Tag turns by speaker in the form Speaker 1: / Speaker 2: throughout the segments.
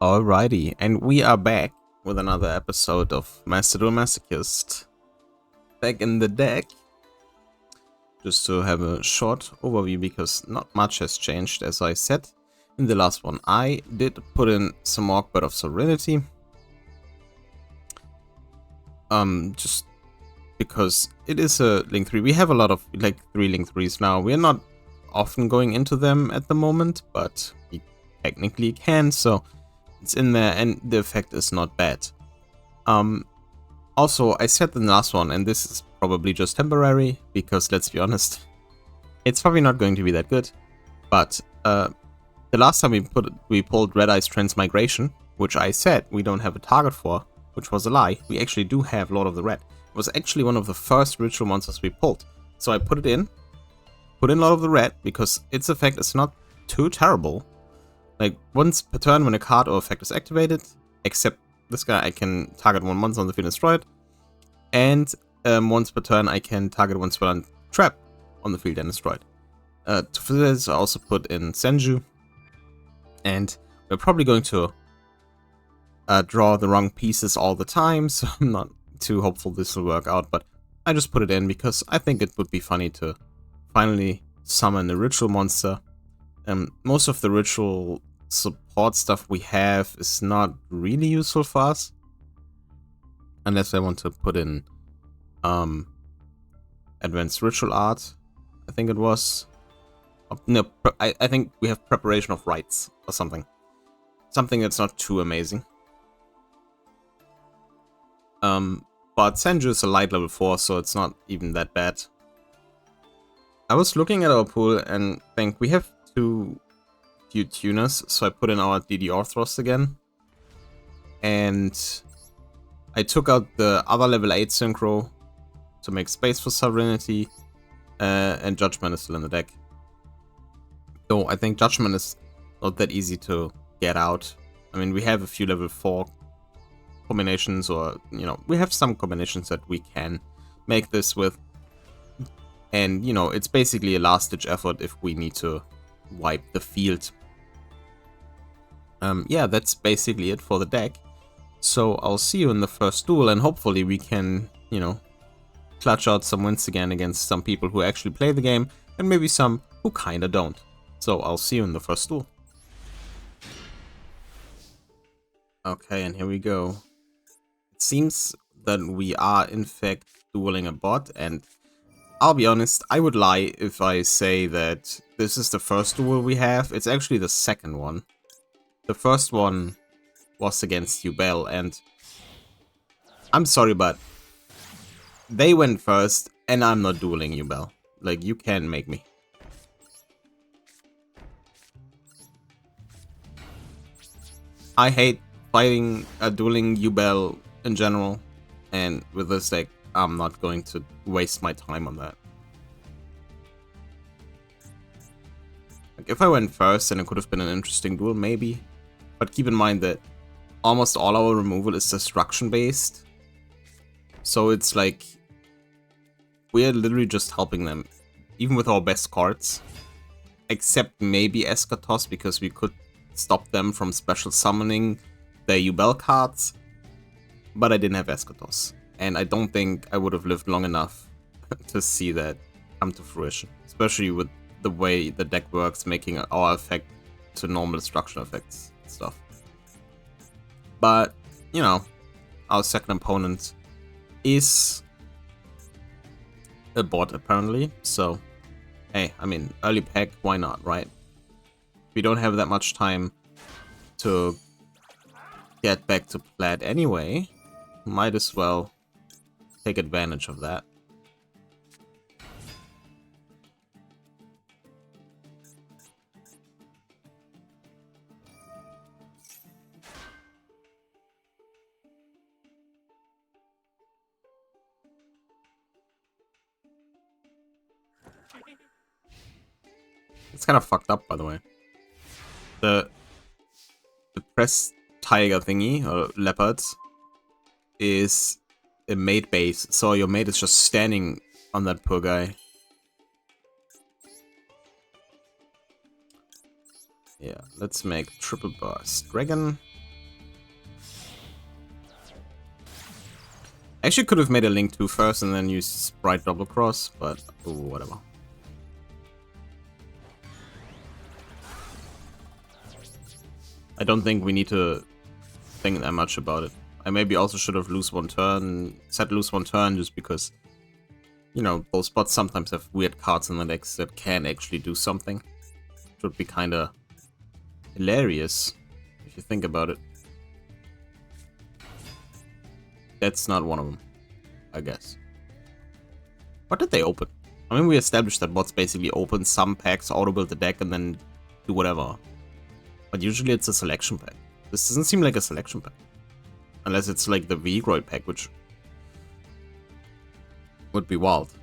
Speaker 1: Alrighty, and we are back with another episode of Duel Masochist. Back in the deck, just to have a short overview because not much has changed. As I said in the last one, I did put in some more Bird of Serenity. Just because it is a Link 3. We have a lot of like 3 Link 3s now. We're not often going into them at the moment, but we technically can, so it's in there and the effect is not bad. Also, I said in the last one, and this is probably just temporary, because let's be honest, it's probably not going to be that good, but the last time we pulled Red Eye's Transmigration, which I said we don't have a target for, which was a lie. We actually do have Lord of the Red. It was actually one of the first ritual monsters we pulled. So I put in Lord of the Red, because its effect is not too terrible. Like, once per turn when a card or effect is activated, except this guy, I can target one monster on the field and destroy it. And once per turn, I can target one spell and trap on the field and destroy it. For this, I also put in Senju. And we're probably going to draw the wrong pieces all the time, so I'm not too hopeful this will work out. But I just put it in because I think it would be funny to finally summon a ritual monster. Most of the ritual support stuff we have is not really useful for us, unless I want to put in advanced ritual art. I think it was no, I think we have preparation of rites or something that's not too amazing. But Senju is a light level 4, so it's not even that bad. I was looking at our pool and think we have two tuners, so I put in our DD Orthros again. And I took out the other level 8 synchro to make space for Sovereignty, and Judgment is still in the deck. Though I think Judgment is not that easy to get out. I mean, we have a few level 4 combinations, or, you know, we have some combinations that we can make this with. And, you know, it's basically a last-ditch effort if we need to wipe the field. Yeah, that's basically it for the deck. So I'll see you in the first duel, and hopefully we can, you know, clutch out some wins again against some people who actually play the game, and maybe some who kinda don't. So I'll see you in the first duel. Okay, and here we go. It seems that we are in fact dueling a bot, and I'll be honest, I would lie if I say that this is the first duel we have. It's actually the second one. The first one was against Duel, and I'm sorry, but they went first, and I'm not dueling Duel. Like, you can't make me. I hate fighting dueling Duel in general, and with this deck, I'm not going to waste my time on that. Like, if I went first, then it could have been an interesting duel, maybe. But keep in mind that almost all our removal is destruction based. So it's like, we're literally just helping them, even with our best cards. Except maybe Eschatos, because we could stop them from special summoning their Duel cards. But I didn't have Eschatos. And I don't think I would have lived long enough to see that come to fruition. Especially with the way the deck works, making our effect to normal destruction effects and stuff. But, you know, our second opponent is a bot apparently, so hey, I mean, early pack, why not, right? We don't have that much time to get back to plat anyway. Might as well take advantage of that. It's kind of fucked up, by the way. The press tiger thingy, or leopards, is a mate base, so your mate is just standing on that poor guy. Yeah, let's make triple burst dragon. Actually could have made a Link 2 first and then used Sprite Double Cross, but whatever. I don't think we need to think that much about it. I maybe also should have said lose one turn just because, you know, those bots sometimes have weird cards in the decks that can actually do something. It would be kinda hilarious if you think about it. That's not one of them, I guess. What did they open? I mean, we established that bots basically open some packs, auto-build the deck, and then do whatever. But usually it's a selection pack. This doesn't seem like a selection pack. Unless it's like the V-Groid pack, which would be wild.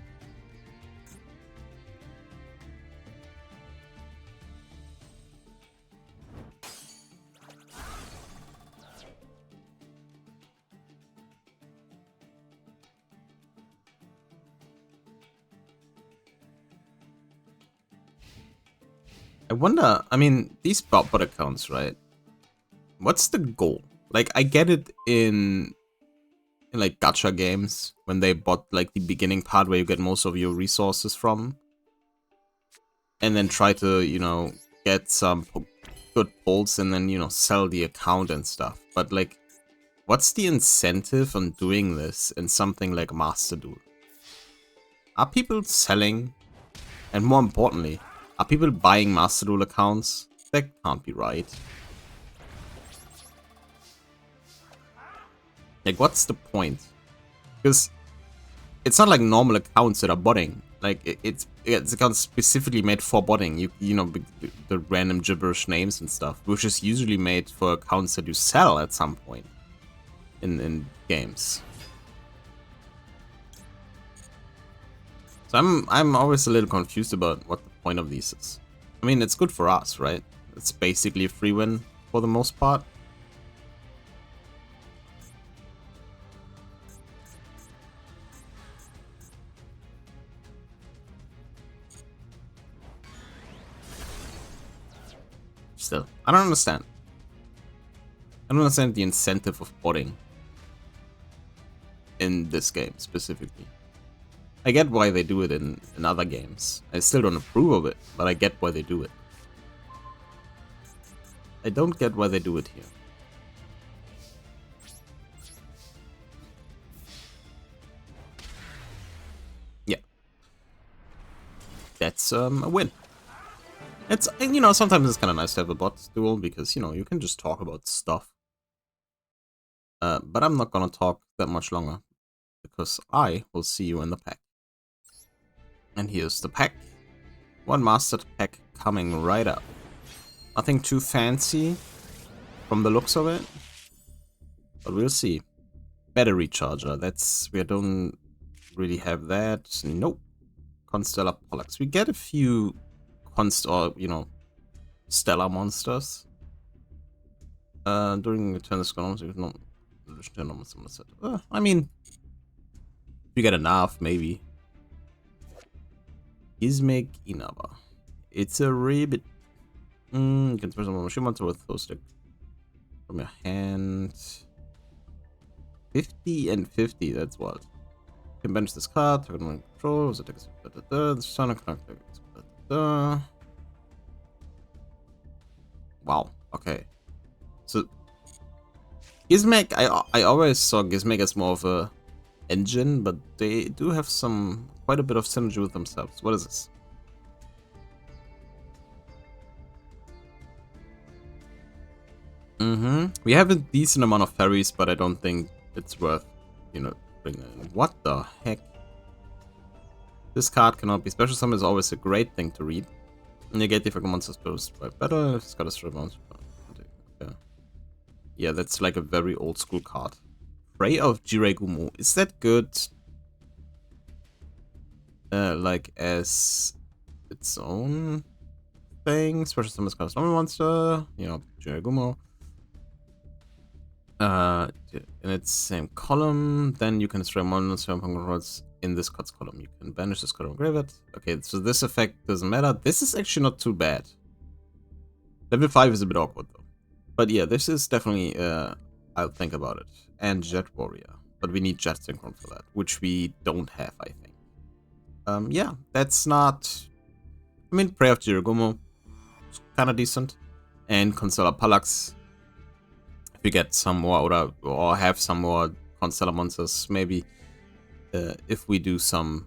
Speaker 1: I wonder, I mean, these bot accounts, right? What's the goal? Like, I get it in like gacha games when they bought like the beginning part where you get most of your resources from, and then try to, you know, get some good pulls and then, you know, sell the account and stuff. But like, what's the incentive on doing this in something like Master Duel? Are people selling? And more importantly, are people buying Master Duel accounts? That can't be right. Like, what's the point? Because it's not like normal accounts that are botting. Like, it's accounts specifically made for botting. You know, the random gibberish names and stuff, which is usually made for accounts that you sell at some point in games. So I'm always a little confused about what the point of these is. I mean, it's good for us, right? It's basically a free win for the most part. Still, I don't understand. I don't understand the incentive of botting in this game specifically. I get why they do it in other games. I still don't approve of it, but I get why they do it. I don't get why they do it here. Yeah. That's a win. It's, you know, sometimes it's kind of nice to have a bot duel because, you know, you can just talk about stuff. But I'm not gonna talk that much longer because I will see you in the pack. And here's the pack. One mastered pack coming right up. Nothing too fancy from the looks of it, but we'll see. Battery charger, we don't really have that. Nope. Constellar Pollux. We get a few you know, stellar monsters. During the turn of Sconomus, we not I mean, we get enough, maybe. Gizmek Inaba. It's a ribbit. You can special machine monster with those stick from your hand. 50 and 50, that's what. You can bench this card, target one control, the text, the Sonic connect. Wow, okay. So Gizmek, I always saw Gizmek as more of a engine, but they do have quite a bit of synergy with themselves. What is this? We have a decent amount of fairies, but I don't think it's worth, you know, bringing in. What the heck? This card cannot be special summon is always a great thing to read. Negate the effect of monsters posed by better. It's got a strip monster. Yeah, that's like a very old school card. Prey of Jiregumo. Is that good? Like as its own thing. Special summon is called normal monster. You know, Jiregumo. In its same column, then you can destroy monsters from controls in this card's column. You can banish this card and grave it. Okay, so this effect doesn't matter. This is actually not too bad. Level 5 is a bit awkward though. But yeah, this is definitely, I'll think about it. And Jet Warrior. but we need Jet Synchron for that, which we don't have, I think. Yeah, that's not... I mean, Prayer of Jiragumo is kind of decent, and Constellar Palax, if we get some more, or have some more Constellar monsters, maybe, if we do some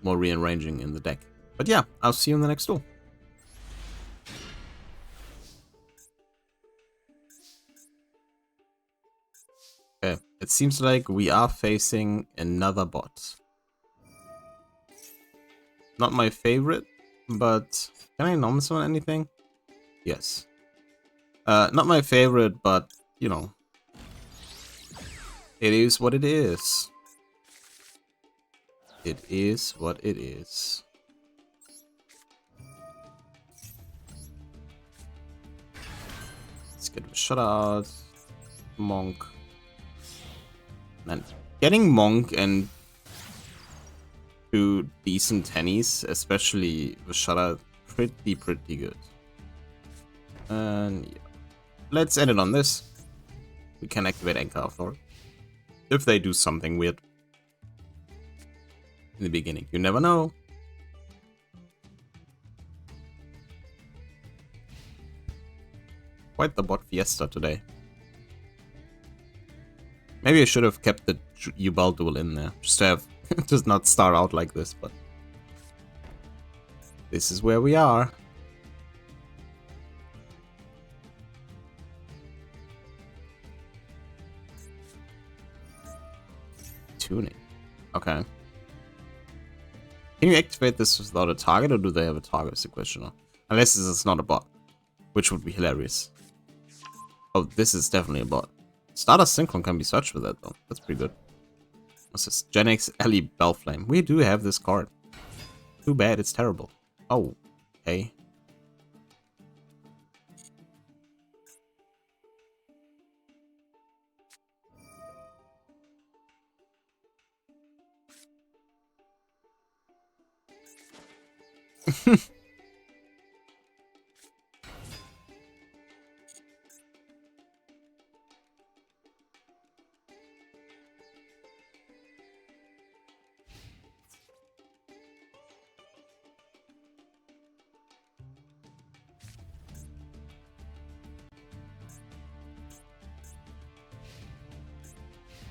Speaker 1: more rearranging in the deck. But yeah, I'll see you in the next duel. Okay, it seems like we are facing another bot. Not my favorite, but can I normal summon anything? Yes. Not my favorite, but you know, it is what it is. It is what it is. Let's get a shutout. Monk. Man, getting Monk and two decent tennies, especially the shutout, pretty good. And yeah. Let's end it on this. We can activate Anchor after all. If they do something weird in the beginning, you never know. Quite the bot fiesta today. Maybe I should have kept the Duel duel in there, just to have just not start out like this, but this is where we are. Tuning. Okay. Can you activate this without a target, or do they have a target is the question? Unless this is not a bot, which would be hilarious. Oh, this is definitely a bot. Stardust Synchron can be searched with that, though. That's pretty good. What's this? Gen X Ellie Bellflame. We do have this card. Too bad, it's terrible. Oh, okay.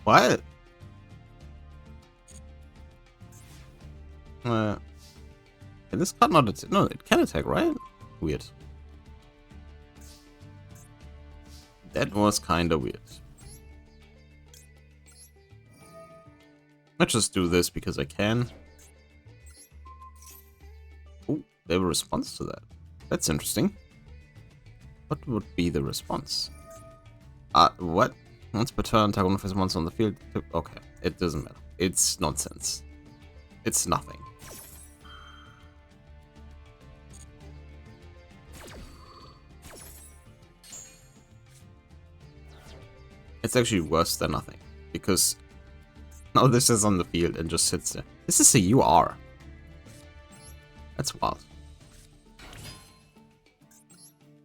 Speaker 1: What? Can this card not attack? No, it can attack, right? Weird. That was kinda weird. Let's just do this because I can. Oh, they have a response to that. That's interesting. What would be the response? What? Once per turn, tag one of his monsters on the field. Okay, it doesn't matter. It's nonsense. It's nothing. It's actually worse than nothing, because now this is on the field and just sits there. This is a UR. That's wild.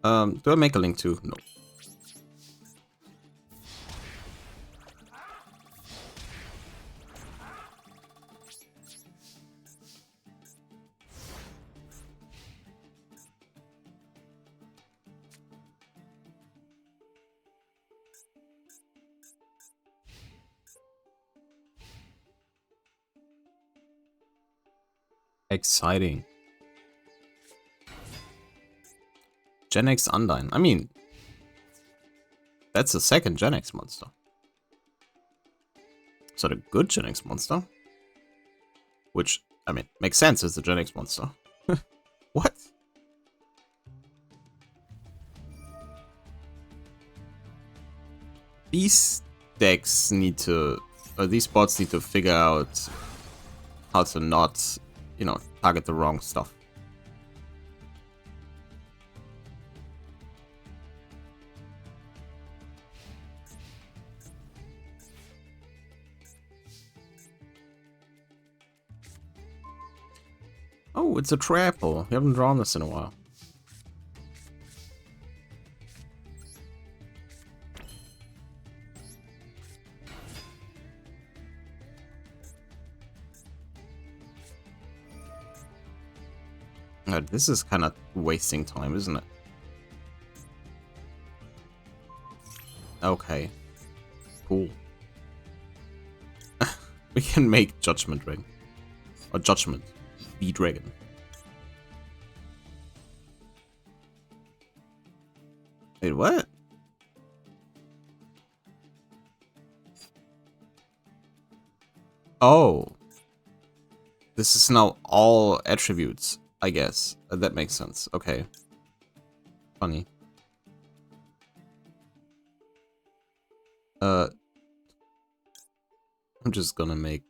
Speaker 1: Do I make a link too? No. Exciting. Gen X Undyne. I mean, that's the second Gen X monster. Is that a good Gen X monster? Which, I mean, makes sense as the Gen X monster. What? These decks need to, or these bots need to figure out how to not, you know, target the wrong stuff. Oh, it's a triple. We haven't drawn this in a while. This is kind of wasting time, isn't it? Okay. Cool. We can make Judgment Ring. Or Judgment. The Dragon. Wait, what? Oh. This is now all attributes, I guess. That makes sense. Okay. Funny. I'm just gonna make...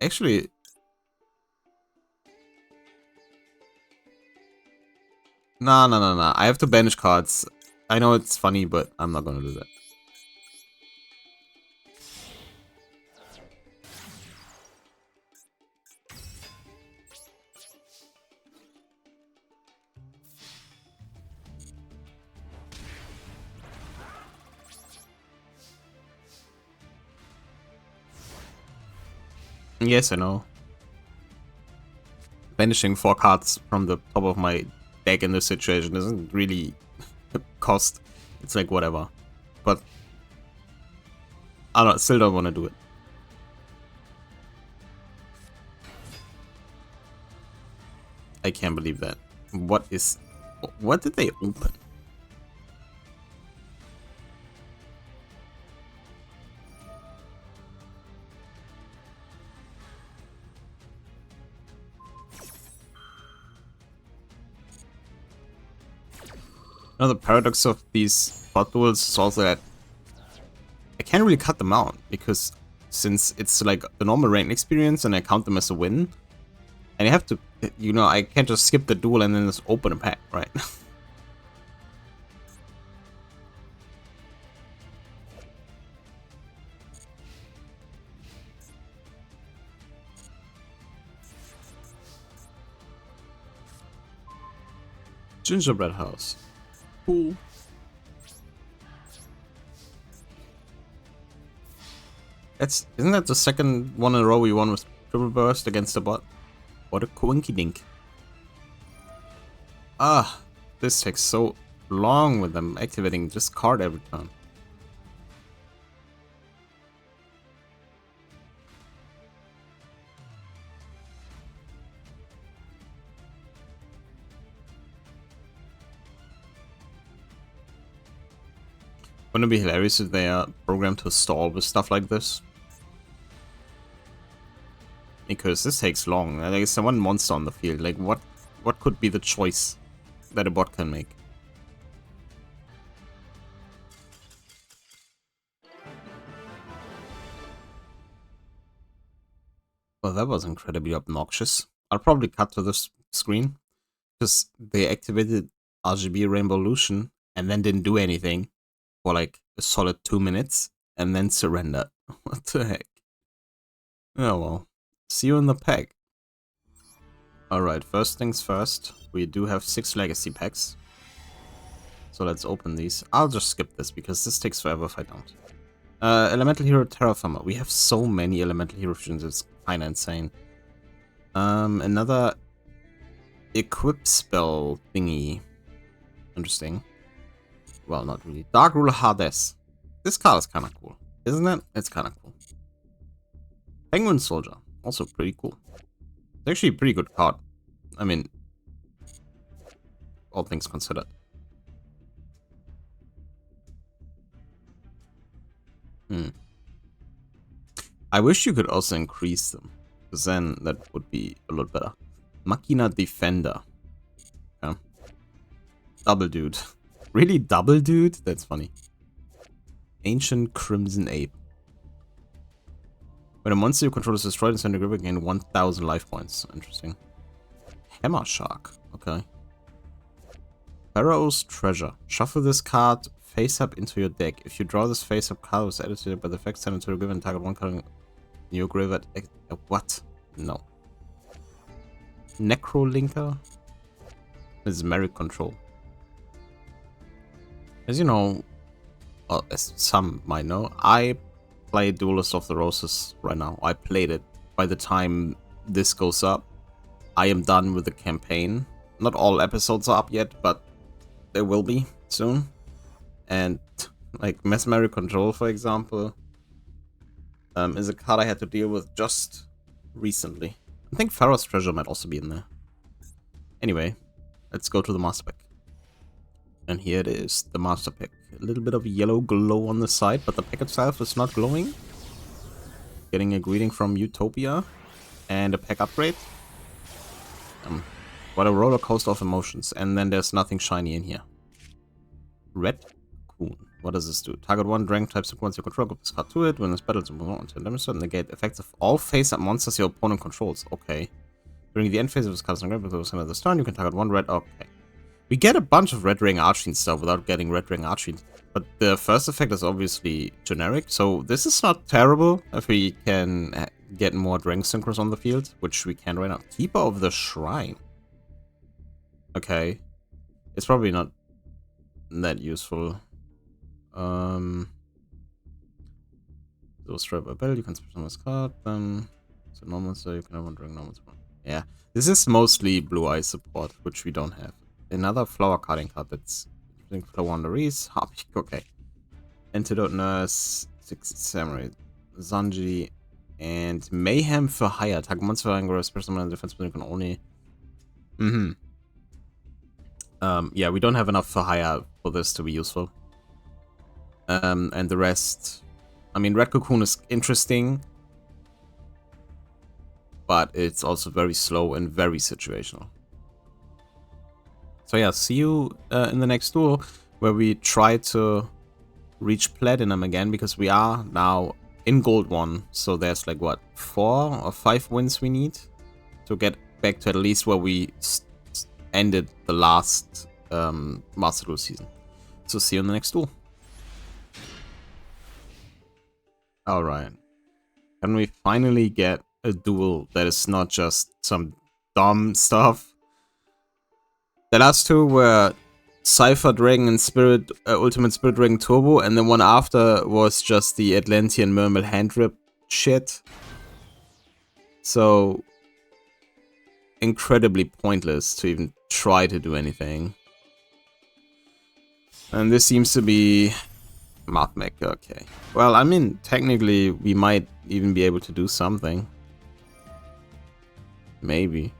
Speaker 1: Actually... Nah, nah, nah, nah. I have to banish cards. I know it's funny, but I'm not gonna do that. Yes, I know. Banishing 4 cards from the top of my deck in this situation doesn't really cost. It's like whatever. But I still don't want to do it. I can't believe that. What did they open? Now the paradox of these bot duels is also that I can't really cut them out, because since it's like the normal ranked experience and I count them as a win, and I have to, you know, I can't just skip the duel and then just open a pack, right? Gingerbread house. Cool. Isn't that the second one in a row we won with triple burst against the bot? What a coinky dink. Ah, this takes so long with them activating this card every time. Wouldn't it be hilarious if they are programmed to stall with stuff like this? Because this takes long. Like, it's one monster on the field. Like, what could be the choice that a bot can make? Well, that was incredibly obnoxious. I'll probably cut to this screen, because they activated RGB Rainbowlution and then didn't do anything for like a solid 2 minutes and then surrendered. What the heck? Oh well. See you in the pack. Alright, first things first. We do have 6 legacy packs. So let's open these. I'll just skip this because this takes forever if I don't. Elemental Hero Terraformer. We have so many Elemental Hero fusions, it's kinda insane. Another equip spell thingy. Interesting. Well, not really. Dark Ruler Hades. This card is kinda cool, isn't it? It's kinda cool. Penguin Soldier. Also pretty cool. It's actually a pretty good card. I mean, all things considered. I wish you could also increase them, because then that would be a lot better. Machina Defender. Yeah. Double dude. Really double dude? That's funny. Ancient Crimson Ape. When a monster you control is destroyed and send a grip, gain 1000 life points. Interesting. Hammer Shark. Okay. Pharaoh's Treasure. Shuffle this card face up into your deck. If you draw this face up card, was edited by the effect, send it to the grave and target one card in your grave at... what? No. Necrolinker? This is Merit Control. As you know, well, as some might know, I play Duelist of the Roses right now. I played it by the time this goes up. I am done with the campaign. Not all episodes are up yet, but there will be soon. And like Mesmeric Control, for example, is a card I had to deal with just recently. I think Pharaoh's Treasure might also be in there. Anyway, let's go to the Master Pack. And here it is, the Master Pack. A little bit of yellow glow on the side, but the pack itself is not glowing. Getting a greeting from Utopia and a pack upgrade. What a roller coaster of emotions. And then there's nothing shiny in here. Red Coon. What does this do? Target one dragon type once you control, group this card to it. When this battle to move on until damage start, negate effects of all face-up monsters your opponent controls. Okay. During the end phase of this card's grab, because at the start, you can target one red. Okay. We get a bunch of Red Ring Archfiend stuff without getting Red Ring Archfiend. But the first effect is obviously generic, so this is not terrible if we can get more Dragon Synchros on the field, which we can right now. Keeper of the Shrine. Okay. It's probably not that useful. So strip a bell, you can special this card, then so normal, so you can have one Dragon normal. Yeah. This is mostly Blue Eye support, which we don't have. Another flower carding card that's Flower on the Reese. Okay. Antidote Nurse, 6 Samurai, Zanji, and Mayhem for Hire. Tag Monster Anger, Special Man Defense, but you can only. Yeah, we don't have enough for Hire for this to be useful. And the rest. I mean, Red Cocoon is interesting, but it's also very slow and very situational. So yeah, see you in the next duel, where we try to reach Platinum again, because we are now in Gold 1, so there's like, what, 4 or 5 wins we need to get back to at least where we ended the last Master Duel season. So see you in the next duel. Alright. Can we finally get a duel that is not just some dumb stuff? The last two were Cypher Dragon and Spirit Ultimate Spirit Dragon Turbo, and the one after was just the Atlantean Mermaid hand rip shit. So incredibly pointless to even try to do anything. And this seems to be Mathmaker, okay. Well, I mean, technically we might even be able to do something. Maybe.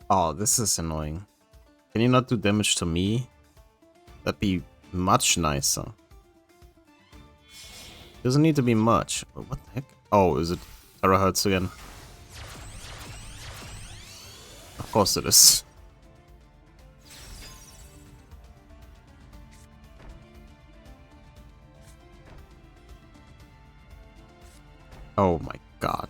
Speaker 1: Oh, this is annoying. Can you not do damage to me? That'd be much nicer. Doesn't need to be much. What the heck? Oh, is it terahertz again? Of course it is. Oh my god.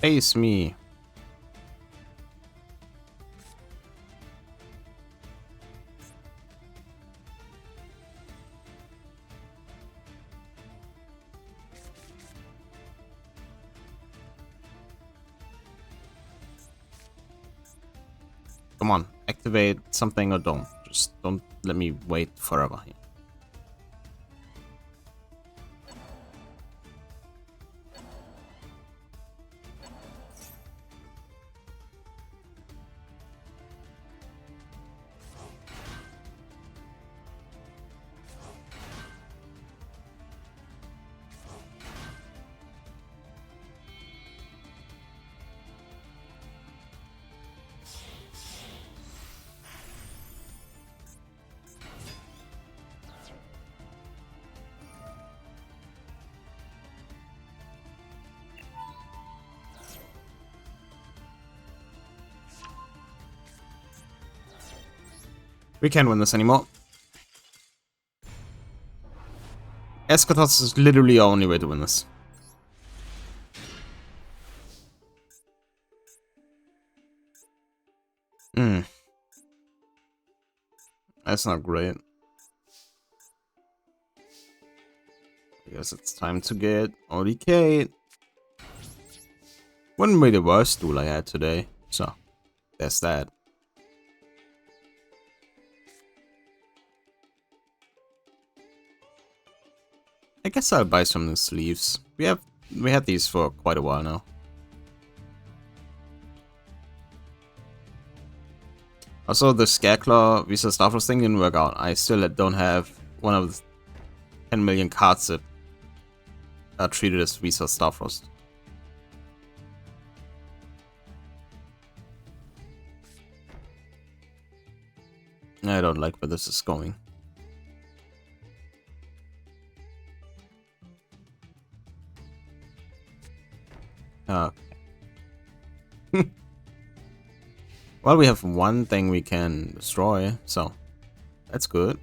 Speaker 1: Face me. Come on, activate something or don't. Just don't let me wait forever here. We can't win this anymore. Eschatos is literally our only way to win this. That's not great. I guess it's time to get ODK. Wouldn't be the worst duel I had today, so there's that. I guess I'll buy some new sleeves. We had these for quite a while now. Also, the Scareclaw Visa Starfrost thing didn't work out. I still don't have one of the 10 million cards that are treated as Visa Starfrost. I don't like where this is going. Okay. Well, we have one thing we can destroy, so that's good.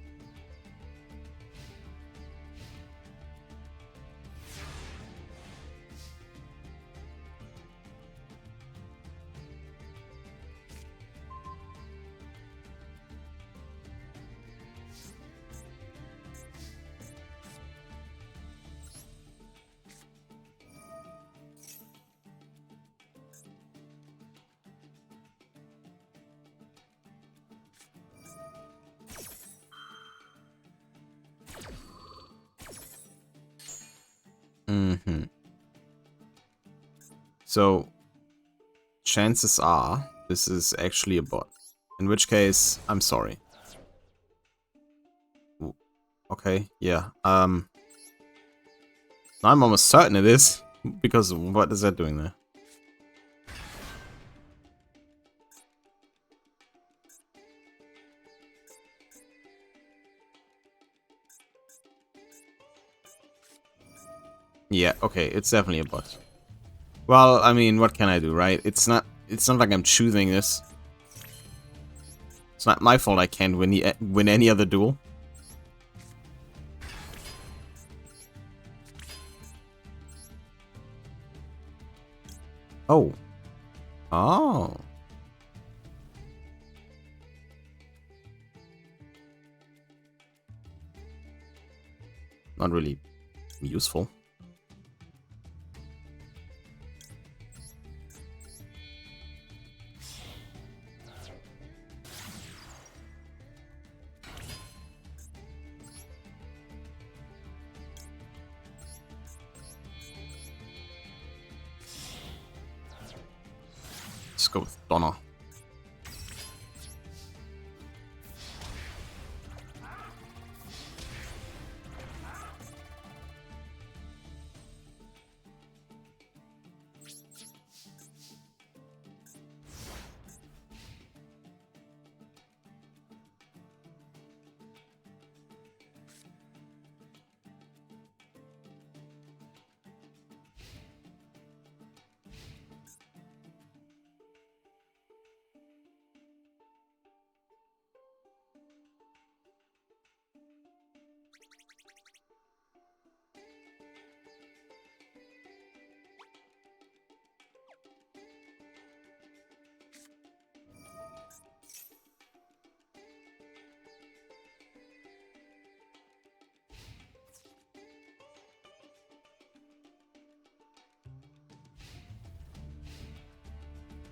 Speaker 1: So, chances are this is actually a bot. In which case, I'm sorry. Ooh, okay, yeah. I'm almost certain it is, because what is that doing there? Yeah, okay, it's definitely a bot. Well, I mean, what can I do, right? It's not like I'm choosing this. It's not my fault I can't win any other duel. Oh. Oh. Not really useful. Let's go with Donna.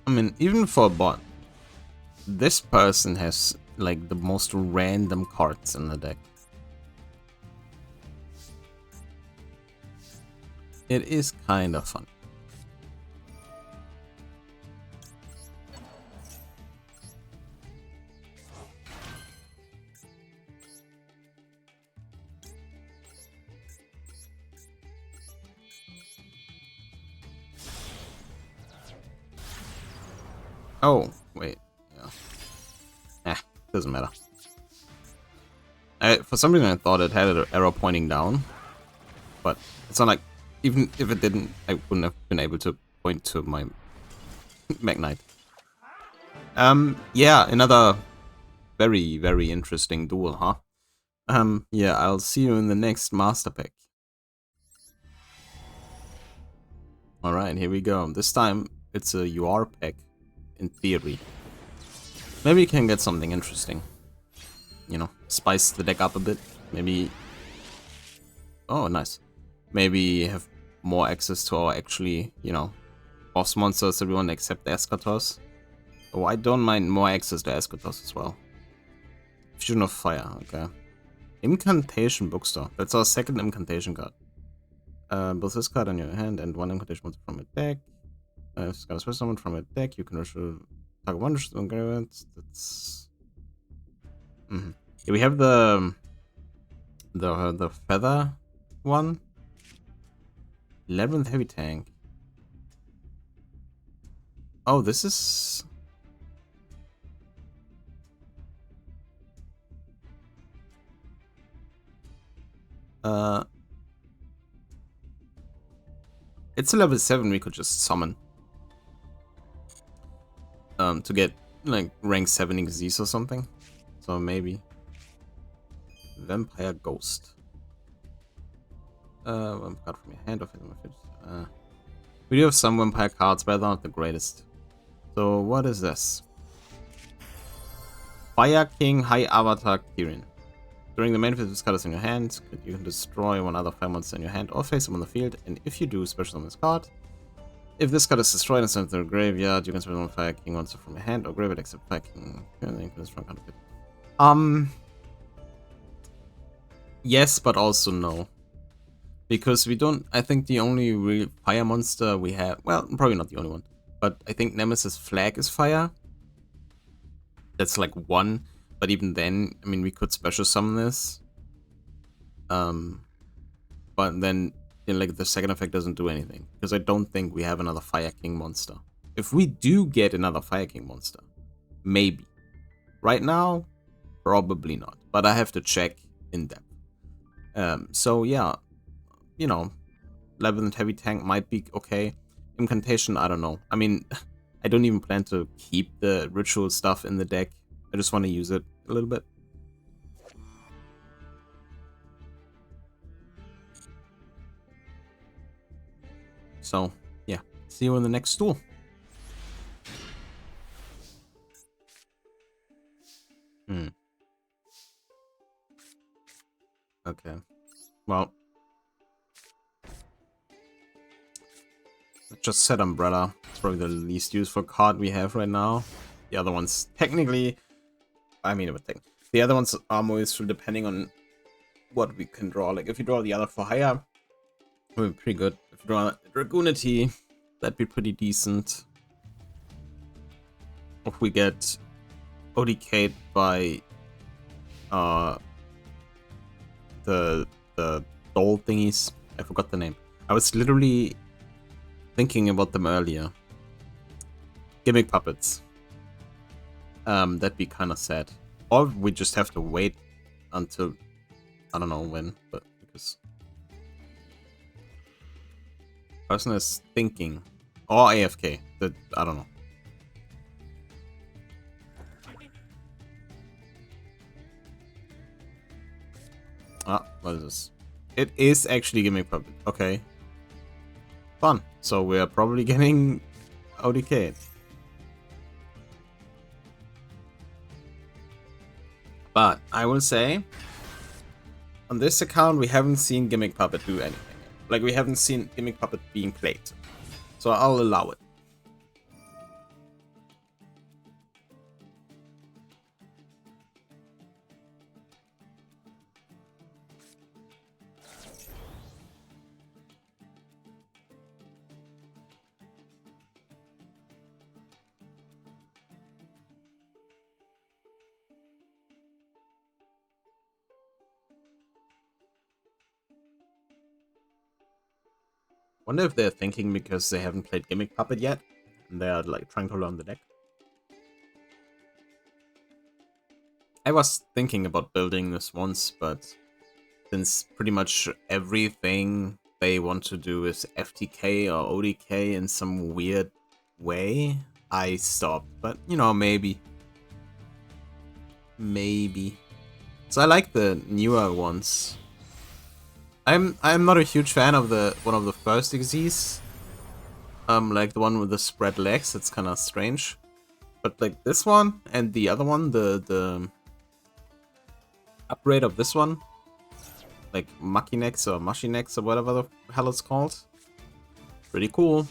Speaker 1: I mean, even for a bot, this person has like the most random cards in the deck. It is kind of fun. Oh, wait. Yeah. Doesn't matter. For some reason I thought it had an arrow pointing down, but it's not like, even if it didn't, I wouldn't have been able to point to my Magnite. Yeah, another very, very interesting duel, huh? Yeah, I'll see you in the next Master Pack. Alright, here we go. This time it's a UR pack, in theory. Maybe you can get something interesting. You know, spice the deck up a bit. Maybe... Oh, nice. Maybe have more access to our actually, you know, boss monsters, everyone except the Eschatos. Oh, I don't mind more access to Eschatos as well. Fusion of Fire, okay. Incantation Bookstore. That's our second incantation card. Both this card on your hand and one incantation monster from a deck. If it's got a special summon from a deck, you can target one engravement. That's... Yeah, we have the feather one. Labyrinth Heavy Tank. Oh, this is... It's a level 7 we could just summon. To get, like, rank 7 Xyz or something. So maybe. Vampire Ghost. One card from your hand of it. We do have some vampire cards, but they're not the greatest. So what is this? Fire King High Avatar Kirin. During the main phase, this card is in your hand. You can destroy one other fire monster in your hand or face them on the field, and if you do, special summon this card. If this card is destroyed and sent to the graveyard, you can special summon Fire King monster from your hand or graveyard except Fire King. Yes, but also no. Because we don't... I think the only real fire monster we have... Well, probably not the only one. But I think Nemesis Flag is fire. That's like one. But even then, I mean, we could special summon this. But then, you know, like, the second effect doesn't do anything. Because I don't think we have another Fire King monster. If we do get another Fire King monster, maybe. Right now, probably not. But I have to check in depth. So yeah, you know, Labyrinth Heavy Tank might be okay. Incantation, I don't know. I mean, I don't even plan to keep the ritual stuff in the deck. I just want to use it a little bit. So, yeah. See you in the next duel. Okay. Well, just set Umbrella. It's probably the least useful card we have right now. The other ones, technically, I mean, the other ones are more useful depending on what we can draw. Like, if you draw the other for hire, it would be pretty good. If you draw Dragoonity, that'd be pretty decent. If we get ODK'd by the doll thingies, I forgot the name. I was literally thinking about them earlier. Gimmick puppets. That'd be kind of sad. Or we just have to wait until I don't know when, but because person is thinking or AFK. That I don't know. Ah, what is this? It is actually gimmick puppet. Okay. Fun. So we are probably getting ODK. But I will say, on this account, we haven't seen Gimmick Puppet do anything. Like, we haven't seen Gimmick Puppet being played. So I'll allow it. Wonder if they're thinking because they haven't played Gimmick Puppet yet, and they're like trying to learn the deck. I was thinking about building this once, but since pretty much everything they want to do is FTK or ODK in some weird way, I stopped. But you know, maybe. So I like the newer ones. I'm not a huge fan of the one of the first Xyz. Like the one with the spread legs, it's kind of strange. But like this one and the other one, the upgrade of this one, like Machinex or Machinex or whatever the hell it's called, pretty cool.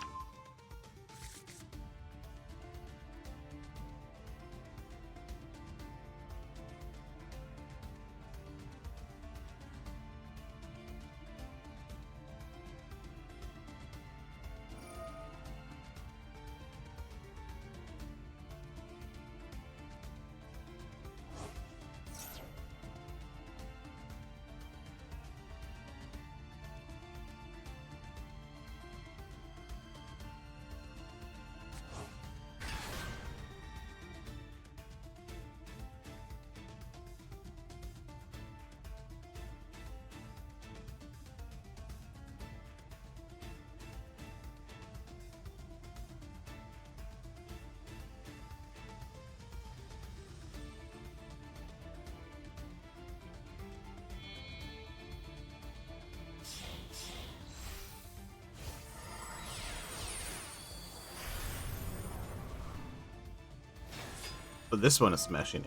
Speaker 1: But this one is Machinex.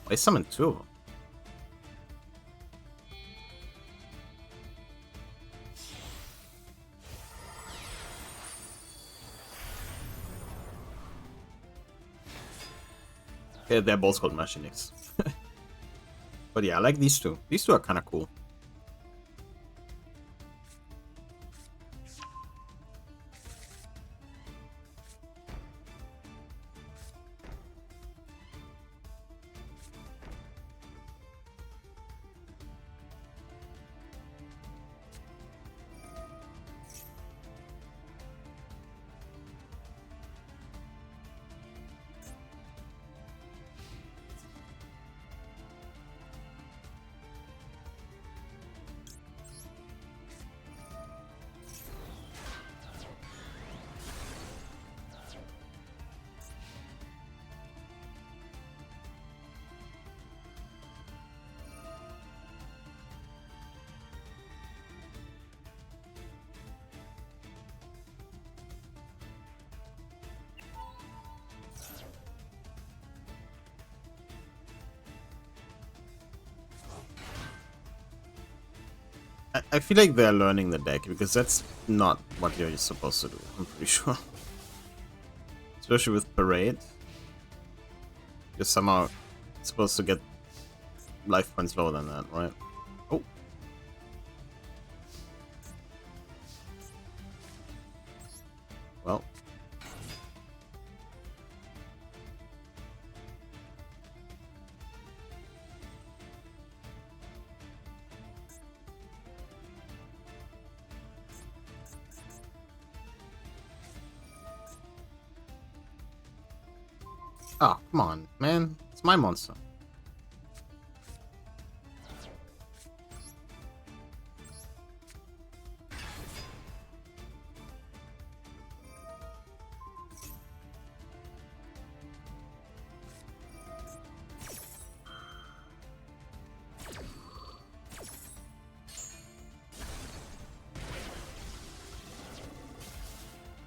Speaker 1: I summoned two of them. Yeah, they're both called Machinex. But yeah, I like these two. These two are kind of cool. I feel like they're learning the deck, because that's not what you're supposed to do, I'm pretty sure. Especially with Parade. You're somehow supposed to get life points lower than that, right? Oh. Well. Oh, come on, man. It's my monster.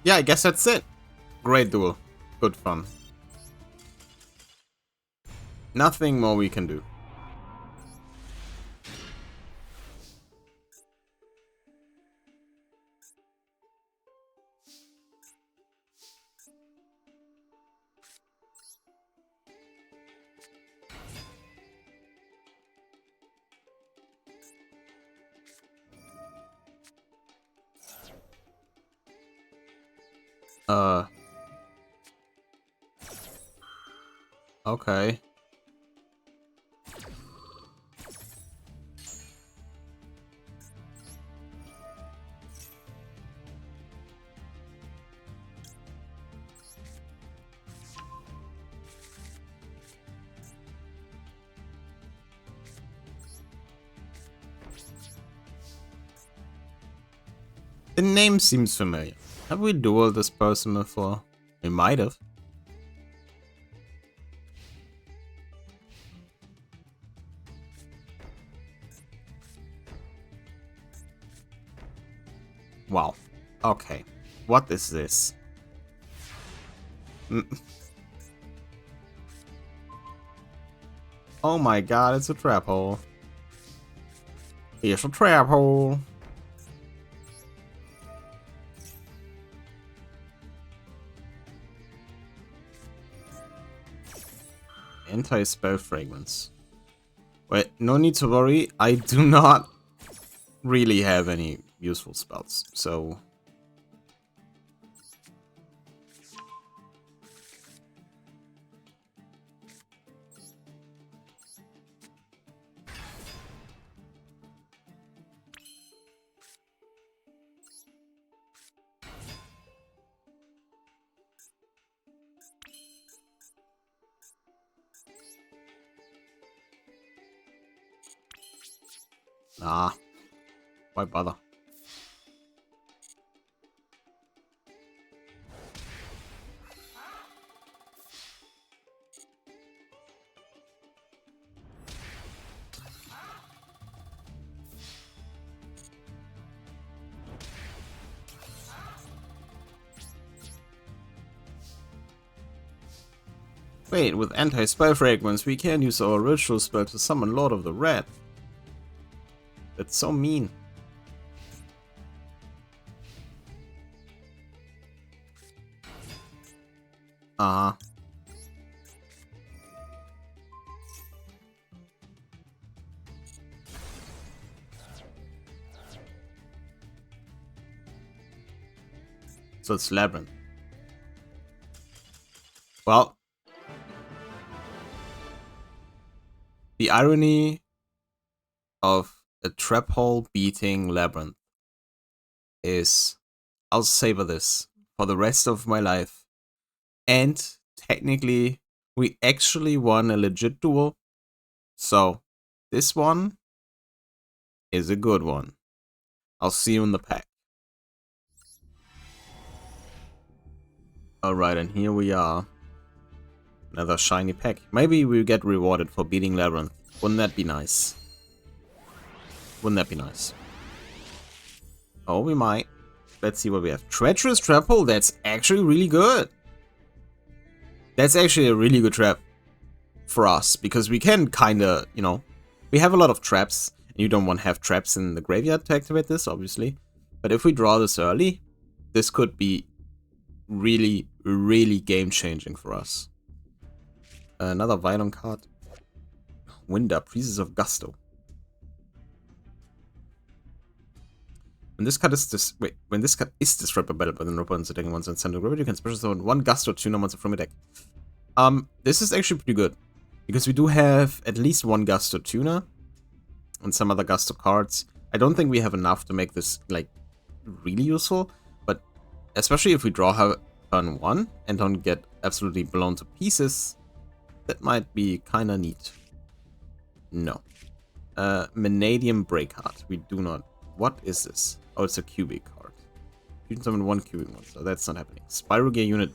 Speaker 1: Yeah, I guess that's it. Great duel. Good fun. Nothing more we can do. Okay. The name seems familiar. Have we dueled this person before? We might have. Wow. Okay. What is this? Oh my god, it's a trap hole. Here's a trap hole. Anti-spell fragments. Wait, no need to worry. I do not really have any useful spells, so... Nah. Why bother? Wait, with anti-spell fragments, we can use our ritual spell to summon Lord of the Red. That's so mean. Uh-huh. So it's Labyrinth. Well, the irony of a trap hole beating Labyrinth is I'll savor this for the rest of my life. And technically, we actually won a legit duel. So, this one is a good one. I'll see you in the pack. Alright, and here we are. Another shiny pack. Maybe we get rewarded for beating Labyrinth. Wouldn't that be nice? Wouldn't that be nice? Oh, we might. Let's see what we have. Treacherous Trap Hole, that's actually really good. That's actually a really good trap for us, because we can kinda, you know, we have a lot of traps, You don't want to have traps in the graveyard to activate this, obviously. But if we draw this early, this could be really, really game-changing for us. Another Violent card. Wind Up, Pieces of Gusto. When this card is when this card is disruptible by the opponent's attacking once and send a graveyard, you can special summon 1 Gusto tuner monster from your deck. This is actually pretty good. Because we do have at least 1 Gusto tuner and some other Gusto cards. I don't think we have enough to make this like really useful, but especially if we draw her turn 1 and don't get absolutely blown to pieces, that might be kinda neat. No. Vanadium Breakheart. We do not. What is this? Oh, it's a cubic card. You can summon 1 cubic monster. That's not happening. Spiral Gear Unit.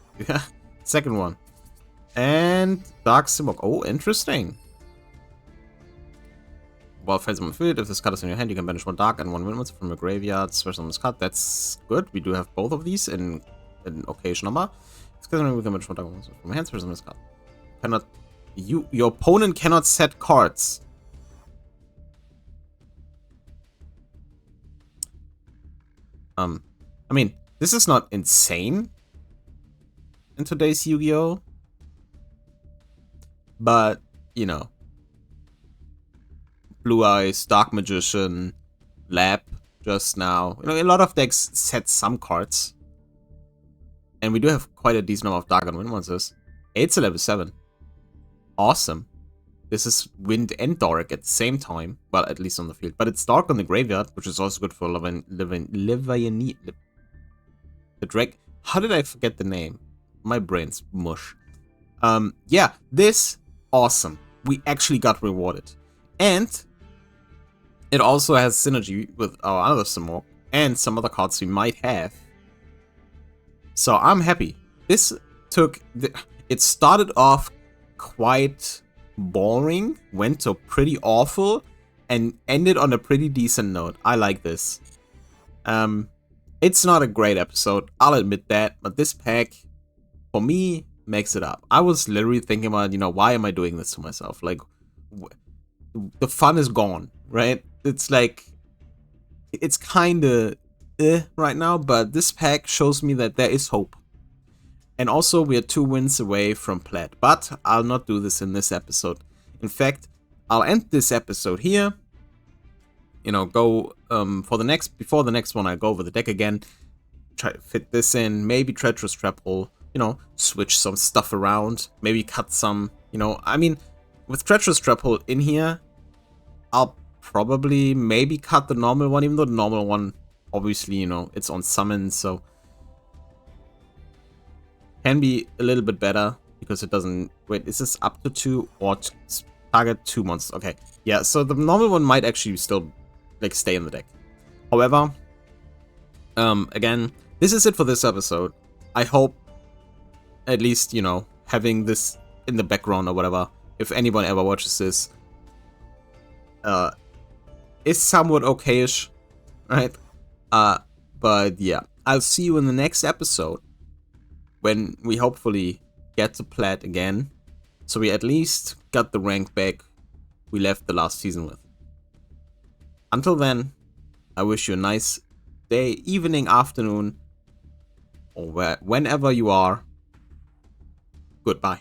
Speaker 1: Second one. And Dark Simok. Oh, interesting. While fights on the field, if this card is in your hand, you can banish 1 dark and 1 wind monster from your graveyard. Special on this card. That's good. We do have both of these in an occasion number. It's because we can banish 1 dark monster from your hand. Special on this card. Cannot. Your opponent cannot set cards. I mean, this is not insane in today's Yu-Gi-Oh! But, you know, Blue Eyes, Dark Magician, Lab just now. You know, a lot of decks set some cards. And we do have quite a decent number of Dark and Wind monsters. 8's a level 7. Awesome. This is Wind and Dark at the same time. Well, at least on the field. But it's Dark on the graveyard, which is also good for the Drake. How did I forget the name? My brain's mush. Yeah, this, awesome. We actually got rewarded. And it also has synergy with our other Simok and some other cards we might have. So I'm happy. This took... It started off quite boring, went to pretty awful, and ended on a pretty decent note. I like this. It's not a great episode, I'll admit that, but this pack, for me, makes it up. I was literally thinking about, you know, why am I doing this to myself? Like, the fun is gone, right? It's like, it's kinda right now, but this pack shows me that there is hope. And also, we are 2 wins away from Plat, but I'll not do this in this episode. In fact, I'll end this episode here. You know, go before the next one, I'll go over the deck again, try to fit this in, maybe Treacherous Trap Hole, you know, switch some stuff around, maybe cut some, you know, I mean, with Treacherous Trap Hole in here, I'll probably maybe cut the normal one, even though the normal one, obviously, you know, it's on summon, so can be a little bit better because it doesn't... Wait, is this up to 2 or target 2 monsters? Okay, yeah, so the normal one might actually still, like, stay in the deck. However, again, this is it for this episode. I hope, at least, you know, having this in the background or whatever, if anyone ever watches this, is somewhat okayish, right? But yeah, I'll see you in the next episode, when we hopefully get to Plat again, so we at least got the rank back we left the last season with. Until then, I wish you a nice day, evening, afternoon, or whenever you are. Goodbye.